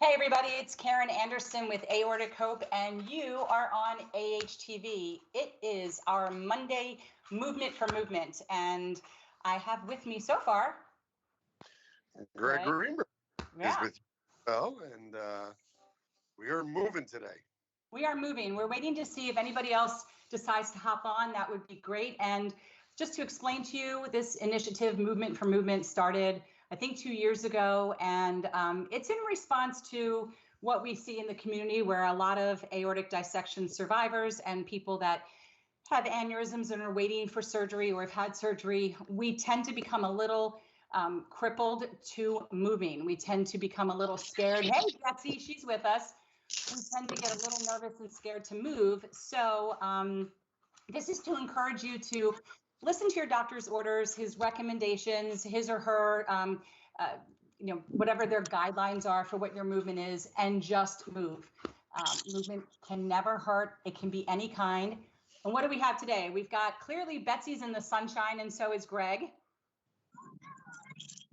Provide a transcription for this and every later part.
Hey everybody, it's Karen Anderson with Aortic Hope, and you are on AHTV. It is our Monday Movement for Movement, and I have with me so far Greg Greenberg is with you, and we are moving today. We are moving. We're waiting to see if anybody else decides to hop on. That would be great. And just to explain to you, this initiative, Movement for Movement, started, I think, 2 years ago. And it's in response to what we see in the community, where a lot of aortic dissection survivors and people that have aneurysms and are waiting for surgery or have had surgery, we tend to become a little crippled to moving. We tend to become a little scared. Hey, Betsy, she's with us. We tend to get a little nervous and scared to move. So this is to encourage you to listen to your doctor's orders, his recommendations, his or her, whatever their guidelines are for what your movement is, and just move. Movement can never hurt. It can be any kind. And what do we have today? We've got, clearly Betsy's in the sunshine, and so is Greg.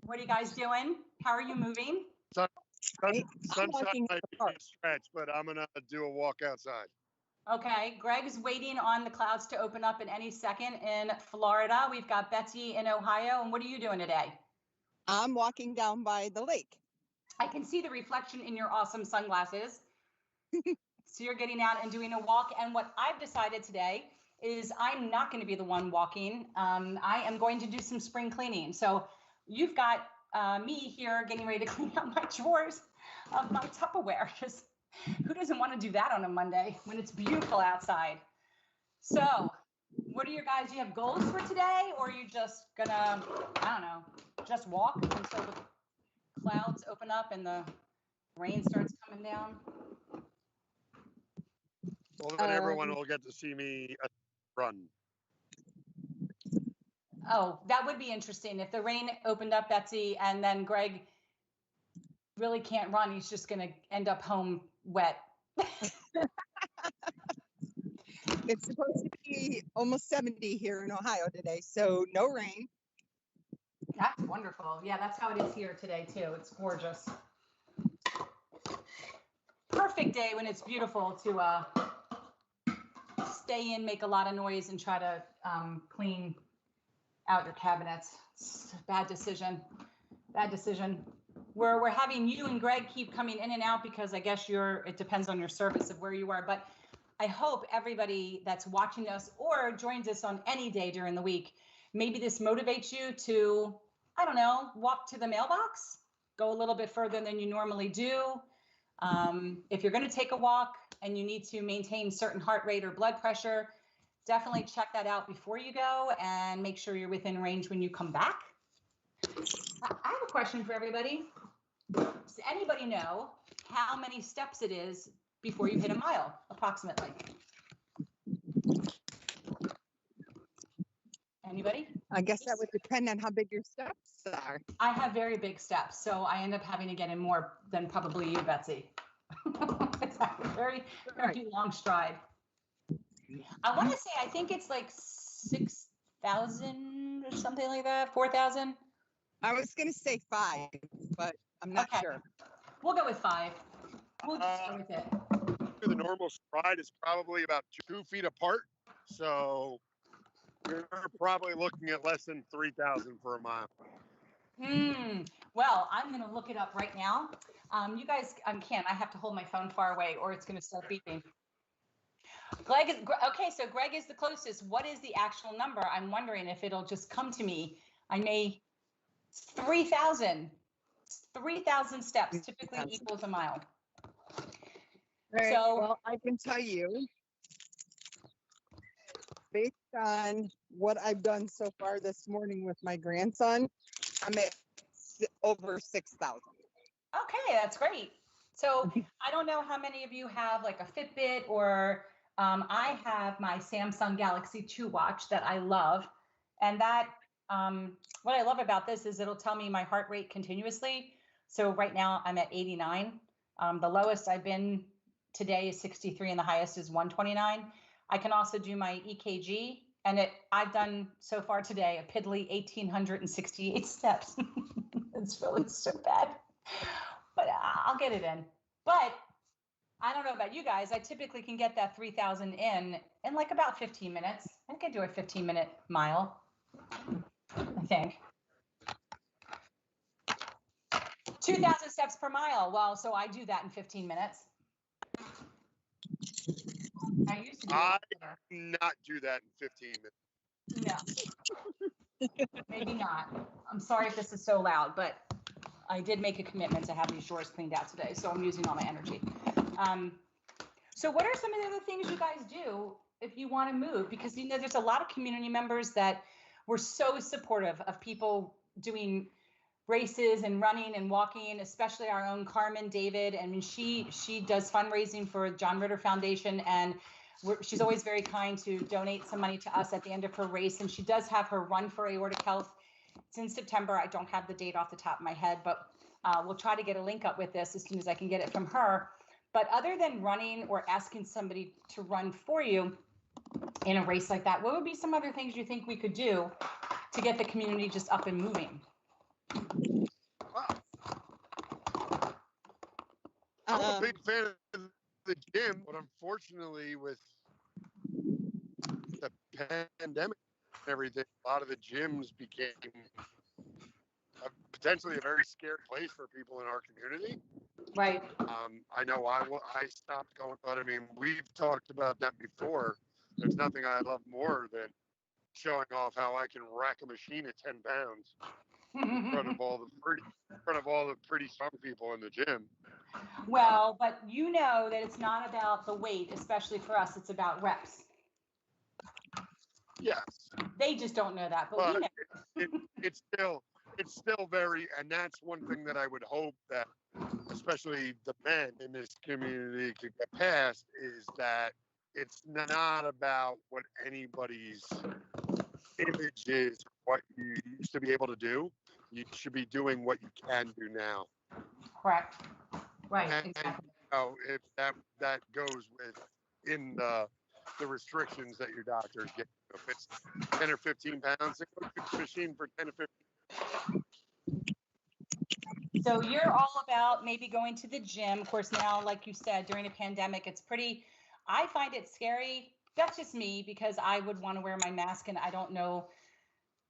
What are you guys doing? How are you moving? Sunshine might be a stretch, but I'm going to do a walk outside. Okay, Greg's waiting on the clouds to open up in any second in Florida. We've got Betsy in Ohio. And what are you doing today? I'm walking down by the lake. I can see the reflection in your awesome sunglasses. So you're getting out and doing a walk. And what I've decided today is I'm not going to be the one walking. I am going to do some spring cleaning. So you've got me here getting ready to clean out my drawers of my Tupperware. Just who doesn't want to do that on a Monday when it's beautiful outside? So what are your guys, do you have goals for today, or are you just gonna, I don't know, just walk until the clouds open up and the rain starts coming down? Well, then everyone will get to see me run. Oh, that would be interesting. If the rain opened up, Betsy, and then Greg really can't run, he's just going to end up home wet. It's supposed to be almost 70 here in Ohio today, so no rain. That's wonderful. Yeah, that's how it is here today, too. It's gorgeous. Perfect day when it's beautiful to stay in, make a lot of noise, and try to clean out your cabinets. It's a bad decision. Bad decision. We're having you and Greg keep coming in and out because I guess it depends on your service of where you are. But I hope everybody that's watching us or joins us on any day during the week, maybe this motivates you to, I don't know, walk to the mailbox, go a little bit further than you normally do. If you're going to take a walk and you need to maintain certain heart rate or blood pressure, definitely check that out before you go and make sure you're within range when you come back. I have a question for everybody. Does anybody know how many steps it is before you hit a mile, approximately? Anybody? I guess that would depend on how big your steps are. I have very big steps, so I end up having to get in more than probably you, Betsy. It's a very, very long stride. I want to say, I think it's like 6,000 or something like that, 4,000. I was going to say 5, but I'm not sure. We'll go with 5. We'll just go with it. The normal stride is probably about 2 feet apart, so you're probably looking at less than 3,000 for a mile. Well, I'm going to look it up right now. You guys can't. I have to hold my phone far away or it's going to start beeping. Okay, so Greg is the closest. What is the actual number? I'm wondering if it'll just come to me. 3,000. 3,000 steps typically equals a mile. Right, so, well, I can tell you, based on what I've done so far this morning with my grandson, I'm at over 6,000. Okay, that's great. So I don't know how many of you have like a Fitbit or I have my Samsung Galaxy 2 watch that I love. And that what I love about this is it'll tell me my heart rate continuously. So right now I'm at 89. The lowest I've been today is 63 and the highest is 129. I can also do my EKG, and I've done so far today a piddly 1,868 steps. It's really so bad, but I'll get it in. But I don't know about you guys. I typically can get that 3,000 in like about 15 minutes. I could do a 15-minute mile, I think. 2,000 steps per mile. Well, so I do that in 15 minutes. I used to do I that. do not do that in 15 minutes. No, maybe not. I'm sorry if this is so loud, but I did make a commitment to have these drawers cleaned out today, so I'm using all my energy. So what are some of the other things you guys do if you want to move? Because, you know, there's a lot of community members that were so supportive of people doing races and running and walking, especially our own Carmen David. I mean, she does fundraising for John Ritter Foundation, and she's always very kind to donate some money to us at the end of her race. And she does have her Run for Aortic Health. It's in September. I don't have the date off the top of my head, but we'll try to get a link up with this as soon as I can get it from her. But other than running or asking somebody to run for you in a race like that, what would be some other things you think we could do to get the community just up and moving? I'm a big fan of the gym, but unfortunately with the pandemic and everything, a lot of the gyms became potentially a very scary place for people in our community. Right. I know I stopped going, but I mean, we've talked about that before. There's nothing I love more than showing off how I can rack a machine at 10 pounds in front of all the pretty strong people in the gym. Well, but you know that it's not about the weight, especially for us. It's about reps. Yes. They just don't know that, but we know. It's still very, and that's one thing that I would hope that, especially the men in this community, could get past, is that it's not about what anybody's image is, what you used to be able to do. You should be doing what you can do now. Correct. Right. And, Exactly. you know, if that goes within the restrictions that your doctors get. If it's 10 or 15 pounds, they go to the machine for 10 or 15. So you're all about maybe going to the gym. Of course, now, like you said, during a pandemic, I find it scary. That's just me, because I would want to wear my mask, and I don't know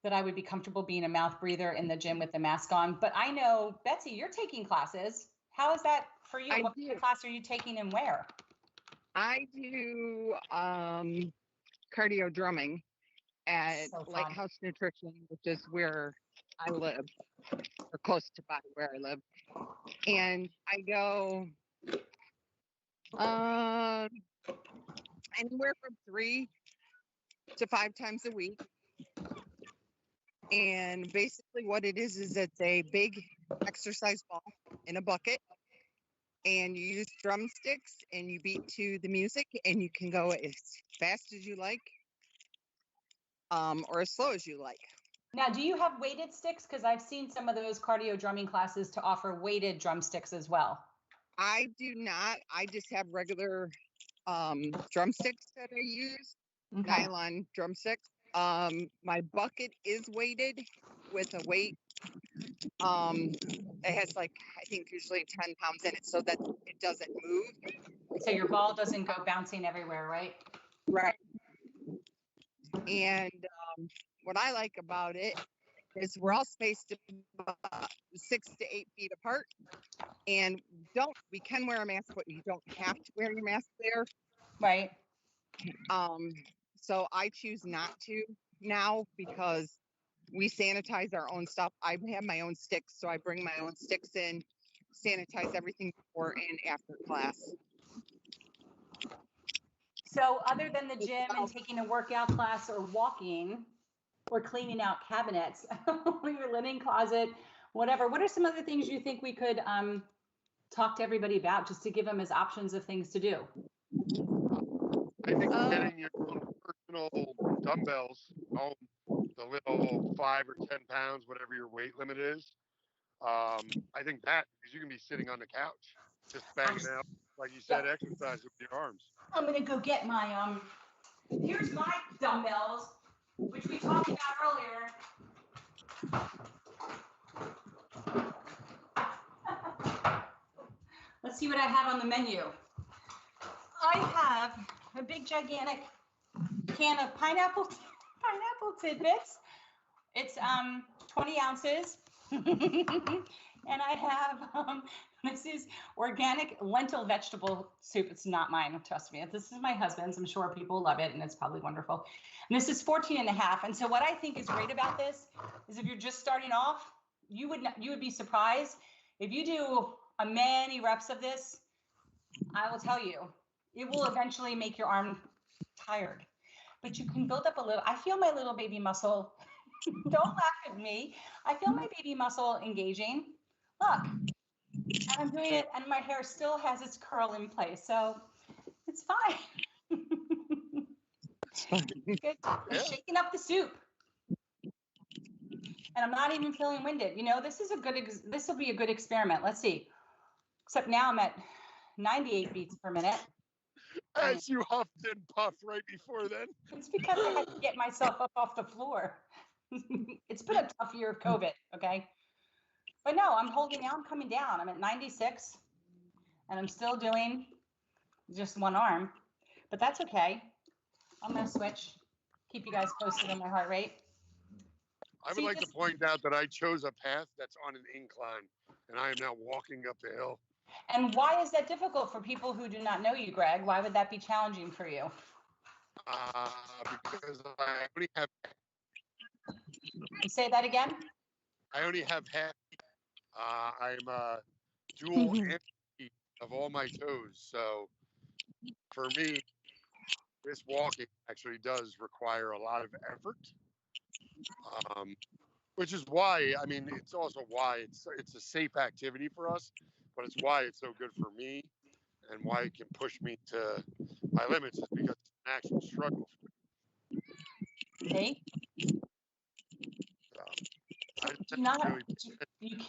that I would be comfortable being a mouth breather in the gym with the mask on. But I know, Betsy, you're taking classes. How is that for you? What kind of class are you taking and where? I do cardio drumming at Lighthouse Nutrition, which is where I live, or close to by where I live. And I go anywhere from 3 to 5 times a week. And basically what it is it's a big exercise ball in a bucket. And you use drumsticks and you beat to the music, and you can go as fast as you like, or as slow as you like. Now, do you have weighted sticks? Because I've seen some of those cardio drumming classes to offer weighted drumsticks as well. I do not. I just have regular drumsticks that I use, Okay. nylon drumsticks. My bucket is weighted with a weight. It has I think usually 10 pounds in it, so that it doesn't move. So your ball doesn't go bouncing everywhere, right? Right. And what I like about it is we're all spaced about 6 to 8 feet apart, and we can wear a mask, but you don't have to wear your mask there. Right. So I choose not to now, because we sanitize our own stuff. I have my own sticks, so I bring my own sticks in, sanitize everything before and after class. So other than the gym and taking a workout class or walking or cleaning out cabinets or your linen closet, whatever, what are some other things you think we could talk to everybody about, just to give them as options of things to do? I think getting your little personal dumbbells home, the little 5 or 10 pounds, whatever your weight limit is. I think that, because you can be sitting on the couch, just banging out, like you said, exercise with your arms. I'm gonna go get my here's my dumbbells, which we talked about earlier. Let's see what I have on the menu. I have a big gigantic can of pineapple tidbits. It's 20 ounces. And I have this is organic lentil vegetable soup. It's not mine, trust me. This is my husband's. I'm sure people love it and it's probably wonderful. And this is 14 and a half. And so what I think is great about this is if you're just starting off, you would be surprised if you do many reps of this. I will tell you, it will eventually make your arm tired, but you can build up a little. I feel my little baby muscle. Don't laugh at me. I feel my baby muscle engaging. Look, and I'm doing it, and my hair still has its curl in place, so it's fine. Good. I'm shaking up the soup, and I'm not even feeling winded. You know, this will be a good experiment. Let's see. Except now I'm at 98 beats per minute. As you huffed and puffed right before then. It's because I had to get myself up off the floor. It's been a tough year of COVID, okay? But no, I'm coming down. I'm at 96, and I'm still doing just one arm, but that's okay. I'm gonna switch, keep you guys posted on my heart rate. I would like to point out that I chose a path that's on an incline, and I am now walking up the hill. And why is that difficult for people who do not know you, Greg? Why would that be challenging for you? Because I only have. Say that again. I only have half. I'm dual amputee of all my toes, so for me, this walking actually does require a lot of effort. Which is why, I mean, it's also why it's a safe activity for us, but it's why it's so good for me and why it can push me to my limits is because it's an actual struggle. Okay.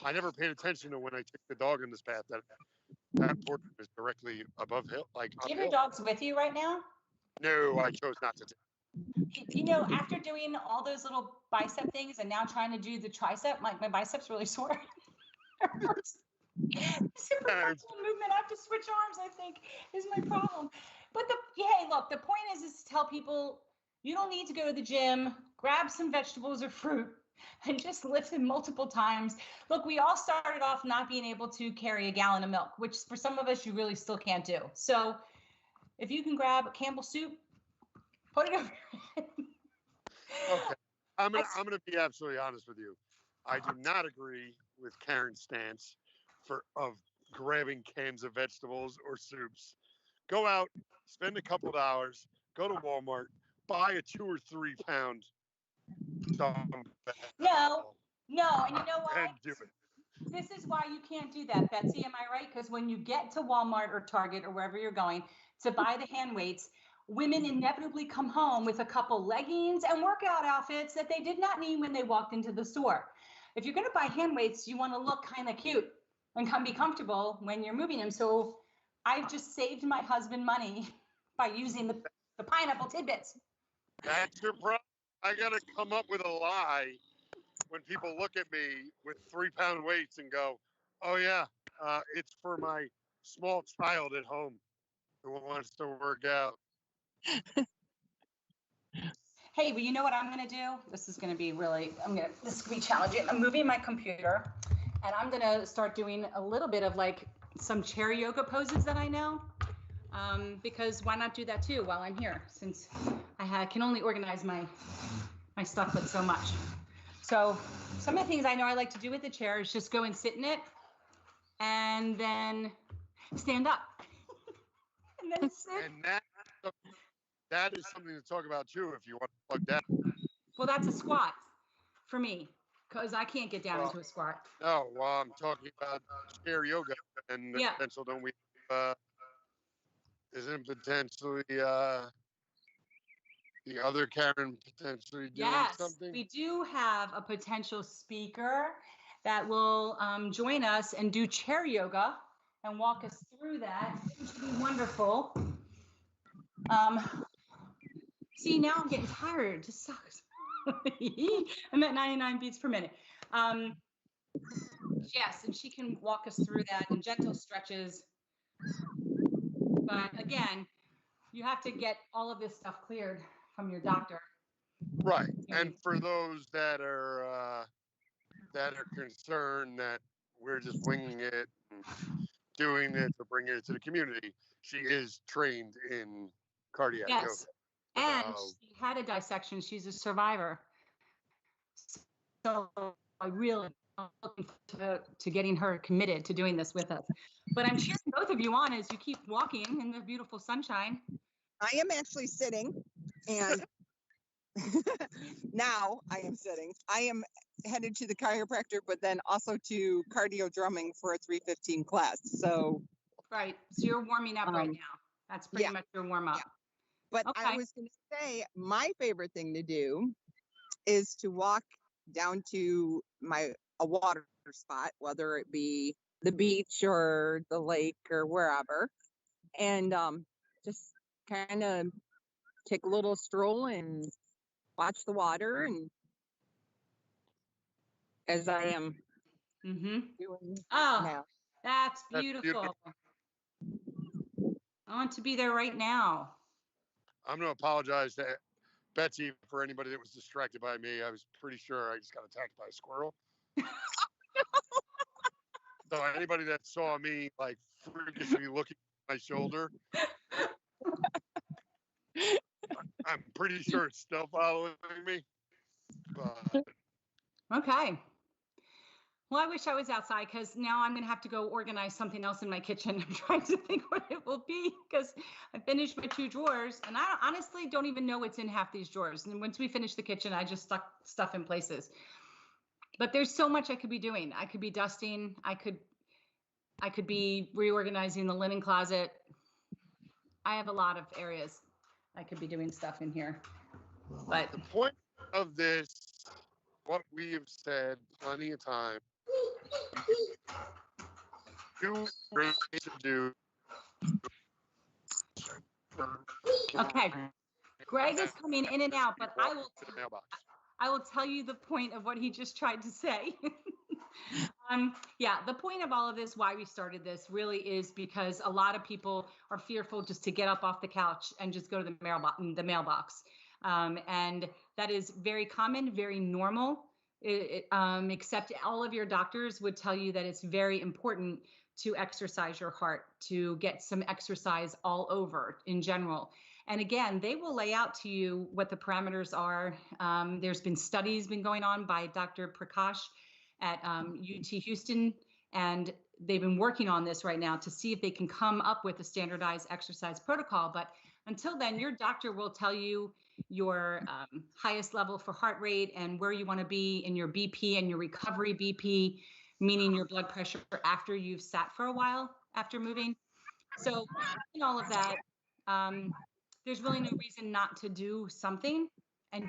I never paid attention to when I took the dog in this path that portion is directly above hill, like uphill. Do you have your dogs with you right now? No, I chose not to. You know, after doing all those little bicep things and now trying to do the tricep, like my biceps really sore. Super flexible movement. I have to switch arms, I think, is my problem. But hey, look, the point is to tell people you don't need to go to the gym, grab some vegetables or fruit, and just lift them multiple times. Look, we all started off not being able to carry a gallon of milk, which for some of us, you really still can't do. So if you can grab a Campbell soup, put it over. Okay. I'm gonna be absolutely honest with you. I do not agree with Karen's stance of grabbing cans of vegetables or soups. Go out, spend a couple dollars, go to Walmart, buy a 2 or 3 pound dumbbell. No, and you know what? And do it. This is why you can't do that, Betsy. Am I right? Because when you get to Walmart or Target or wherever you're going to buy the hand weights, women inevitably come home with a couple leggings and workout outfits that they did not need when they walked into the store. If you're going to buy hand weights, you want to look kind of cute and be comfortable when you're moving them. So I've just saved my husband money by using the pineapple tidbits. That's your problem. I got to come up with a lie when people look at me with 3 pound weights and go, oh yeah, it's for my small child at home who wants to work out. Hey, well, you know what I'm going to do? This is going to be this is going to be challenging. I'm moving my computer and I'm going to start doing a little bit of like some chair yoga poses that I know. Because why not do that too while I'm here, since I can only organize my stuff with so much. So some of the things I know I like to do with the chair is just go and sit in it and then stand up. And then sit. And that is something to talk about too if you want to plug that. Well, that's a squat for me because I can't get down into a squat. No, well, I'm talking about chair yoga and the potential, don't we? Isn't potentially the other Karen potentially doing something? Yes, we do have a potential speaker that will join us and do chair yoga and walk us through that, which would be wonderful. See, now I'm getting tired. It just sucks. I'm at 99 beats per minute. Yes, and she can walk us through that and gentle stretches But again, you have to get all of this stuff cleared from your doctor. Right. And for those that are concerned that we're just winging it and doing it to bring it to the community, she is trained in cardiac Yes. yoga. And she had a dissection. She's a survivor. So I really am looking forward to getting her committed to doing this with us. But I'm cheering both of you on as you keep walking in the beautiful sunshine. I am actually sitting, and now I am sitting. I am headed to the chiropractor, but then also to cardio drumming for a 3:15 class. So right. So you're warming up right now. That's pretty much your warm up. Yeah. But okay. I was going to say my favorite thing to do is to walk down to a water spot, whether it be the beach or the lake or wherever, and just kind of take a little stroll and watch the water, and as I am doing now. That's beautiful. I want to be there right now. I'm going to apologize to Betsy for anybody that was distracted by me. I was pretty sure I just got attacked by a squirrel. So anybody that saw me like freakishly looking at my shoulder, I'm pretty sure it's still following me. But okay. Well, I wish I was outside because now I'm going to have to go organize something else in my kitchen. I'm trying to think what it will be because I finished my 2 drawers and I honestly don't even know what's in half these drawers. And once we finish the kitchen, I just stuck stuff in places. But there's so much I could be doing. I could be dusting. I could be reorganizing the linen closet. I have a lot of areas I could be doing stuff in here. But the point of this, what we have said plenty of time, do. Okay, Greg is coming in and out, but I will tell you the point of what he just tried to say. Yeah, the point of all of this, why we started this, really is because a lot of people are fearful just to get up off the couch and just go to the mailbox. And that is very common, very normal, except all of your doctors would tell you that it's very important to exercise your heart, to get some exercise all over in general. And again, they will lay out to you what the parameters are. There's been studies been going on by Dr. Prakash at UT Houston, and they've been working on this right now to see if they can come up with a standardized exercise protocol. But until then, your doctor will tell you your highest level for heart rate and where you want to be in your BP and your recovery BP, meaning your blood pressure after you've sat for a while after moving. So in all of that, there's really no reason not to do something. And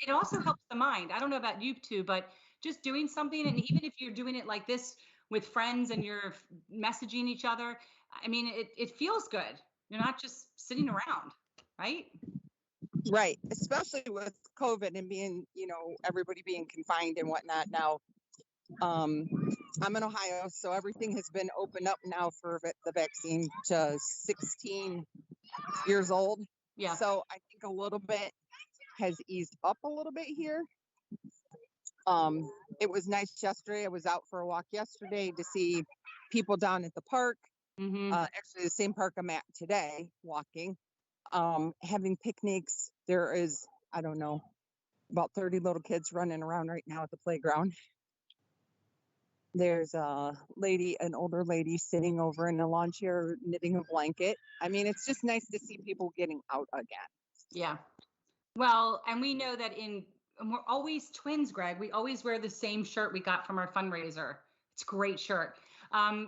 it also helps the mind. I don't know about you two, but just doing something, and even if you're doing it like this with friends and you're messaging each other, I mean, it feels good. You're not just sitting around, right? Right. Especially with COVID and being, everybody being confined and whatnot. Now, I'm in Ohio, so everything has been opened up now for the vaccine to 16 years old. Yeah. So I think a little bit has eased up a little bit here. It was nice yesterday. I was out for a walk yesterday to see people down at the park. Actually, the same park I'm at today, walking, having picnics. There is, I don't know, about 30 little kids running around right now at the playground. There's an older lady sitting over in a lawn chair knitting a blanket. I mean, it's just nice to see people getting out again. Yeah. Well, and we know that we're always twins, Greg. We always wear the same shirt we got from our fundraiser. It's a great shirt.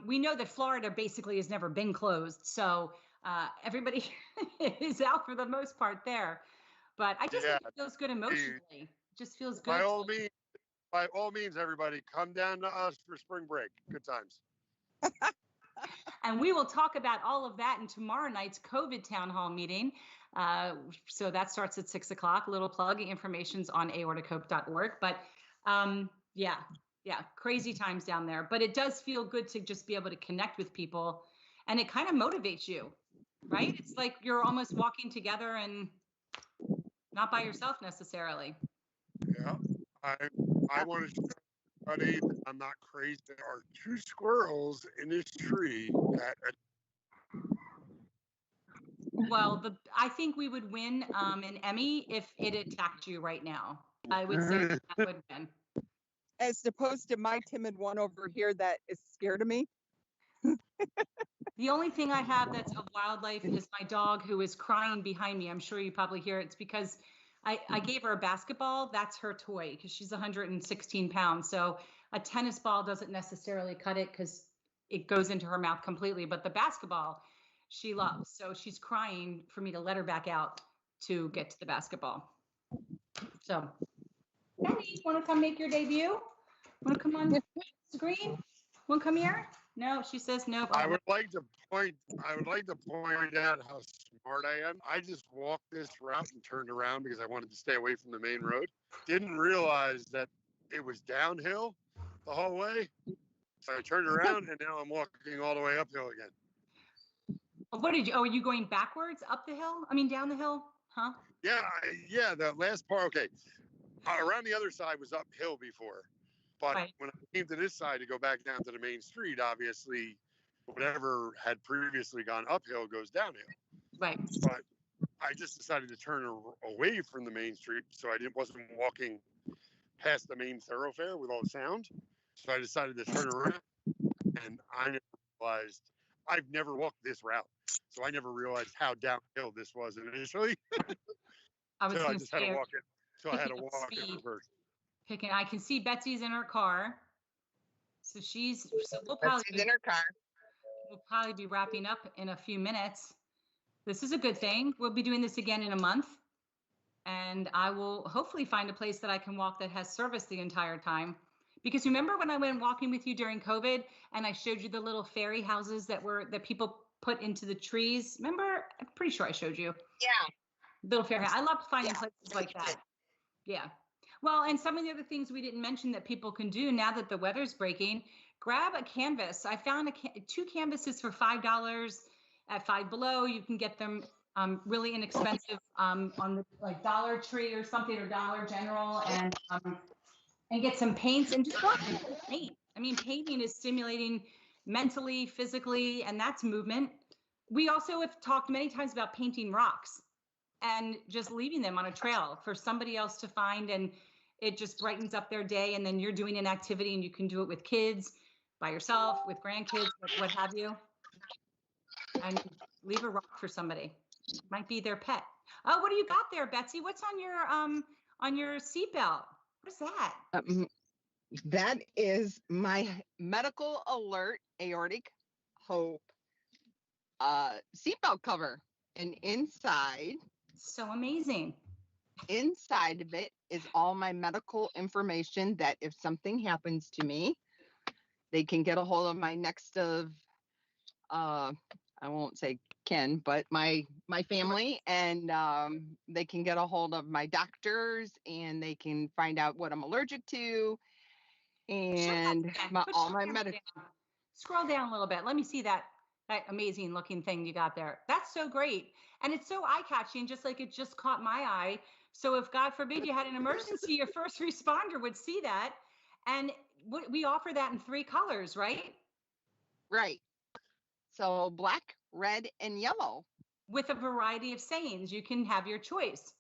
We know that Florida basically has never been closed. So everybody is out for the most part there. But I just think it feels good emotionally. It just feels good. By all means, everybody, come down to us for spring break. Good times. And we will talk about all of that in tomorrow night's COVID town hall meeting. So that starts at 6 o'clock. Little plug, information's on aortichope.org. But yeah, crazy times down there. But it does feel good to just be able to connect with people, and it kind of motivates you. right? It's like you're almost walking together and not by yourself necessarily. Yeah. I want to show everybody that I'm not crazy. There are 2 squirrels in this tree that Well, I think we would win an Emmy if it attacked you right now. I would say that would win. As opposed to my timid one over here that is scared of me. The only thing I have that's of wildlife is my dog who is crying behind me. I'm sure you probably hear it. It's because I gave her a basketball. That's her toy because she's 116 pounds. So a tennis ball doesn't necessarily cut it because it goes into her mouth completely. But the basketball she loves. So she's crying for me to let her back out to get to the basketball. So, Penny, want to come make your debut? Want to come on the screen? Want to come here? No, she says no. I would like to point out how smart I am. I just walked this route and turned around because I wanted to stay away from the main road. Didn't realize that it was downhill the whole way. So I turned around and now I'm walking all the way uphill again. What did you? Oh, are you going backwards up the hill? I mean, down the hill? Huh? Yeah. The last part. Okay. Around the other side was uphill before. But right. When I came to this side to go back down to the main street, obviously, whatever had previously gone uphill goes downhill. Right. But I just decided to turn away from the main street, so I wasn't walking past the main thoroughfare with all the sound. So I decided to turn around, and I never realized I've never walked this route, so I never realized how downhill this was initially. I just had to walk it. So I had to walk it reverse. I can see Betsy's in her car. So we'll probably Betsy's in her car. We'll probably be wrapping up in a few minutes. This is a good thing. We'll be doing this again in a month. And I will hopefully find a place that I can walk that has service the entire time. Because remember when I went walking with you during COVID and I showed you the little fairy houses that people put into the trees? Remember? I'm pretty sure I showed you. Yeah. Little fairy house. I love finding places like that. Yeah. Well, and some of the other things we didn't mention that people can do now that the weather's breaking, grab a canvas. I found 2 canvases for $5 at Five Below. You can get them really inexpensive on the like Dollar Tree or something, or Dollar General, and get some paints and just walk and paint. I mean, painting is stimulating mentally, physically, and that's movement. We also have talked many times about painting rocks and just leaving them on a trail for somebody else to find, and it just brightens up their day. And then you're doing an activity and you can do it with kids, by yourself, with grandkids, what have you. And leave a rock for somebody. It might be their pet. Oh, what do you got there, Betsy? What's on your seatbelt? What is that? That is my medical alert aortic hope seatbelt cover. And inside of it is all my medical information that if something happens to me, they can get a hold of my next of I won't say kin, but my family, and they can get a hold of my doctors, and they can find out what I'm allergic to, and all my medical. Scroll down a little bit. Let me see that amazing looking thing you got there. That's so great. And it's so eye-catching, just like it just caught my eye. So if God forbid you had an emergency, your first responder would see that. And we offer that in 3 colors, right? Right. So black, red, and yellow. With a variety of sayings. You can have your choice.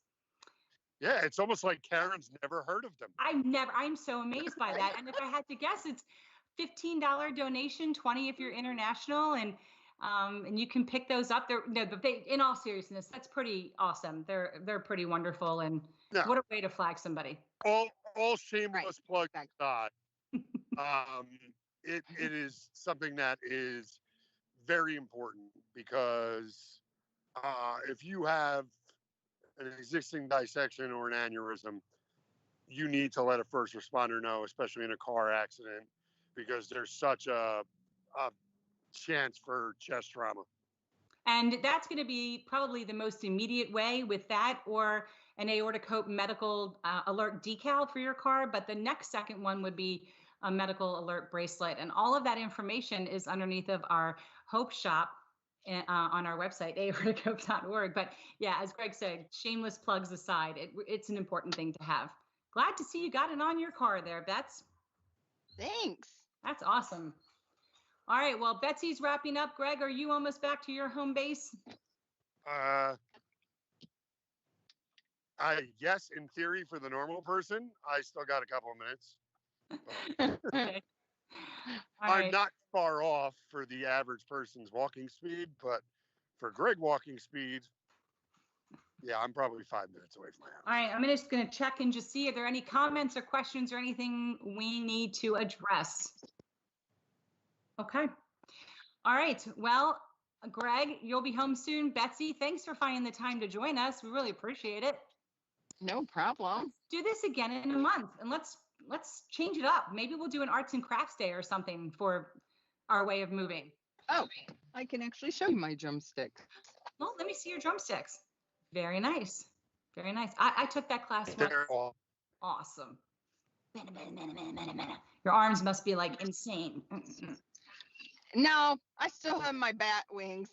Yeah, it's almost like Karen's never heard of them. I'm so amazed by that. And if I had to guess, it's $15 donation, 20 if you're international, and you can pick those up. In all seriousness, that's pretty awesome. They're pretty wonderful, and what a way to flag somebody. All shameless plug aside. It is something that is very important because if you have an existing dissection or an aneurysm, you need to let a first responder know, especially in a car accident, because there's such a chance for chest trauma. And that's going to be probably the most immediate way with that, or an aortic hope medical alert decal for your car. But the next second one would be a medical alert bracelet. And all of that information is underneath of our Hope Shop on our website, aortic.org. But yeah, as Greg said, shameless plugs aside, it's an important thing to have. Glad to see you got it on your car there, Bets. Thanks. That's awesome. All right, well, Betsy's wrapping up. Greg, are you almost back to your home base? Yes, in theory, for the normal person, I still got a couple of minutes. Okay. All I'm right. not far off for the average person's walking speed, but for Greg walking speed, yeah, I'm probably 5 minutes away from my house. All right, I'm just going to check and just see if there are any comments or questions or anything we need to address. Okay. All right. Well, Greg, you'll be home soon. Betsy, thanks for finding the time to join us. We really appreciate it. No problem. Let's do this again in a month, and let's change it up. Maybe we'll do an arts and crafts day or something for our way of moving. Oh, I can actually show you my drumsticks. Well, let me see your drumsticks. Very nice. Very nice. I took that class once. They're all- Awesome. Your arms must be like insane. No, I still have my bat wings.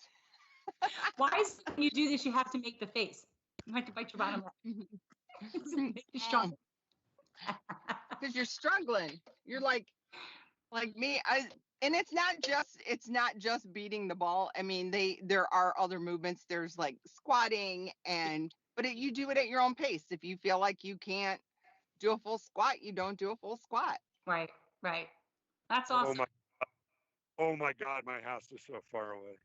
Why is when you do this, you have to make the face? You have to bite your bottom lip. Make you strong. Because you're struggling. You're like me. And it's not just beating the ball. I mean, there are other movements. There's like squatting but you do it at your own pace. If you feel like you can't do a full squat, you don't do a full squat. Right. That's awesome. Oh my God, my house is so far away.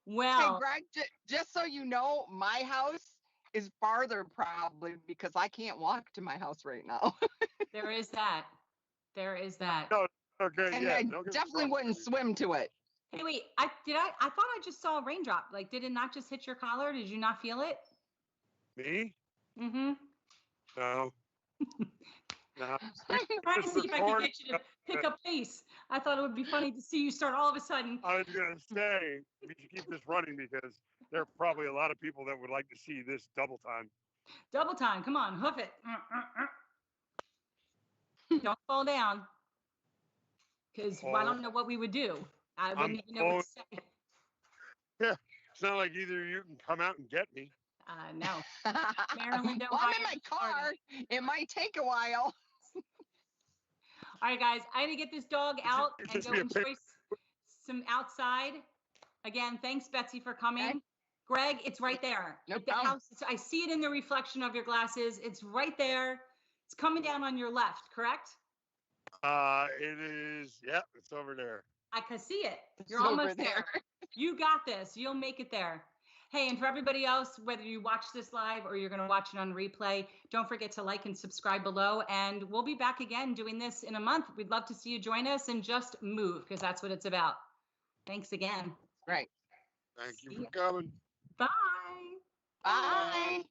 Well, hey, Greg, just so you know, my house is farther probably because I can't walk to my house right now. there is that. No, okay, And yeah. I don't get me definitely wrong. wouldn't swim to it. Hey, wait, I thought I just saw a raindrop. Like, did it not just hit your collar? Did you not feel it? Me? Mm-hmm. No. No. I'm trying to see if I can get you to pick up pace. I thought it would be funny to see you start all of a sudden. I was going to say, we should keep this running because there are probably a lot of people that would like to see this double time. Double time. Come on, hoof it. Don't fall down. Because I don't know what we would do. I wouldn't even know what to say. Yeah, it's not like either of you can come out and get me. No. Maryland, Well, I'm in Ohio, my car. It might take a while. All right, guys, I gotta get this dog out and just go be a enjoy some outside. Again, thanks, Betsy, for coming. Okay. Greg, it's right there. No The problem. house, I see it in the reflection of your glasses. It's right there. It's coming down on your left, correct? It is, yeah, it's over there. I can see it. It's You're over almost there. You got this. You'll make it there. Hey, and for everybody else, whether you watch this live or you're going to watch it on replay, don't forget to like and subscribe below. And we'll be back again doing this in a month. We'd love to see you join us and just move because that's what it's about. Thanks again. Right. Thank you for coming. Bye. Bye.